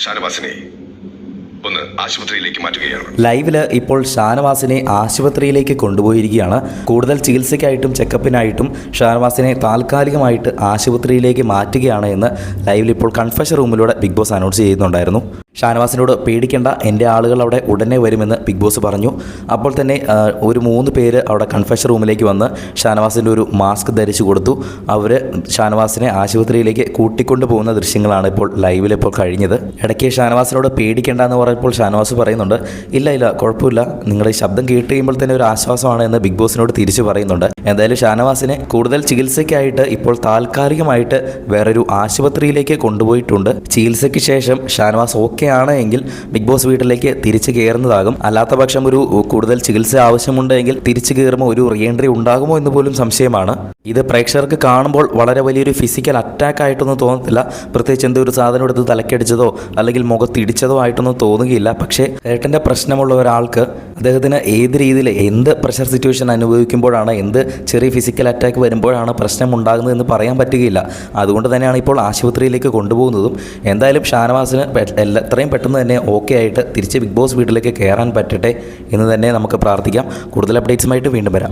ഷാനവാസിനെ ഒന്ന് ആശുപത്രിയിലേക്ക് മാറ്റുകയാണ്. ലൈവില് ഇപ്പോൾ ഷാനവാസിനെ ആശുപത്രിയിലേക്ക് കൊണ്ടുപോയിരിക്കുകയാണ്. കൂടുതൽ ചികിത്സയ്ക്കായിട്ടും ചെക്കപ്പിനായിട്ടും ഷാനവാസിനെ താൽക്കാലികമായിട്ട് ആശുപത്രിയിലേക്ക് മാറ്റുകയാണ് എന്ന് ലൈവിൽ ഇപ്പോൾ കൺഫഷൻ റൂമിലൂടെ ബിഗ് ബോസ് അനൗൺസ് ചെയ്യുന്നുണ്ടായിരുന്നു. ഷാനവാസിനോട് പേടിക്കേണ്ട, എൻ്റെ ആളുകൾ അവിടെ ഉടനെ വരുമെന്ന് ബിഗ് ബോസ് പറഞ്ഞു. അപ്പോൾ തന്നെ ഒരു 3 പേര് അവിടെ കൺഫഷൻ റൂമിലേക്ക് വന്ന് ഷാനവാസിൻ്റെ ഒരു മാസ്ക് ധരിച്ചു കൊടുത്തു. അവർ ഷാനവാസിനെ ആശുപത്രിയിലേക്ക് കൂട്ടിക്കൊണ്ടു പോകുന്ന ദൃശ്യങ്ങളാണ് ഇപ്പോൾ ലൈവിൽ ഇപ്പോൾ കഴിഞ്ഞത്. ഇടയ്ക്ക് ഷാനവാസിനോട് പേടിക്കേണ്ട എന്ന് പറഞ്ഞപ്പോൾ ഷാനവാസ് പറയുന്നുണ്ട്, ഇല്ല കുഴപ്പമില്ല, നിങ്ങളുടെ ശബ്ദം കേട്ട് കഴിയുമ്പോൾ തന്നെ ഒരു ആശ്വാസമാണ് എന്ന് ബിഗ് ബോസിനോട് തിരിച്ചു പറയുന്നുണ്ട്. എന്തായാലും ഷാനവാസിനെ കൂടുതൽ ചികിത്സയ്ക്കായിട്ട് ഇപ്പോൾ താൽക്കാലികമായിട്ട് വേറൊരു ആശുപത്രിയിലേക്ക് കൊണ്ടുപോയിട്ടുണ്ട്. ചികിത്സയ്ക്ക് ശേഷം ഷാനവാസ് ഓക്കെ ആണ് എങ്കിൽ ബിഗ് ബോസ് വീട്ടിലേക്ക് തിരിച്ചു കയറുന്നതാകും. അല്ലാത്ത പക്ഷം ഒരു കൂടുതൽ ചികിത്സ ആവശ്യമുണ്ടെങ്കിൽ തിരിച്ചു കയറുമ്പോൾ ഒരു റീഎൻട്രി ഉണ്ടാകുമോ എന്ന് പോലും സംശയമാണ്. ഇത് പ്രേക്ഷകർക്ക് കാണുമ്പോൾ വളരെ വലിയൊരു ഫിസിക്കൽ അറ്റാക്ക് ആയിട്ടൊന്നും തോന്നത്തില്ല. പ്രത്യേകിച്ച് എന്തൊരു സാധനം എടുത്ത് തലക്കടിച്ചതോ അല്ലെങ്കിൽ മുഖത്തിടിച്ചതോ ആയിട്ടൊന്നും തോന്നുകയില്ല. പക്ഷേ ഏട്ടൻ്റെ പ്രശ്നമുള്ള ഒരാൾക്ക് അദ്ദേഹത്തിന് ഏത് രീതിയിൽ എന്ത് പ്രഷർ സിറ്റുവേഷൻ അനുഭവിക്കുമ്പോഴാണ്, എന്ത് ചെറിയ ഫിസിക്കൽ അറ്റാക്ക് വരുമ്പോഴാണ് പ്രശ്നം ഉണ്ടാകുന്നതെന്ന് പറയാൻ പറ്റുകയില്ല. അതുകൊണ്ട് തന്നെയാണ് ഇപ്പോൾ ആശുപത്രിയിലേക്ക് കൊണ്ടുപോകുന്നതും. എന്തായാലും ഷാനവാസിന് എത്രയും പെട്ടെന്ന് തന്നെ ഓക്കെ ആയിട്ട് തിരിച്ച് ബിഗ് ബോസ് വീട്ടിലേക്ക് കയറാൻ പറ്റട്ടെ എന്ന് തന്നെ നമുക്ക് പ്രാർത്ഥിക്കാം. കൂടുതൽ അപ്ഡേറ്റ്സുമായിട്ട് വീണ്ടും വരാം.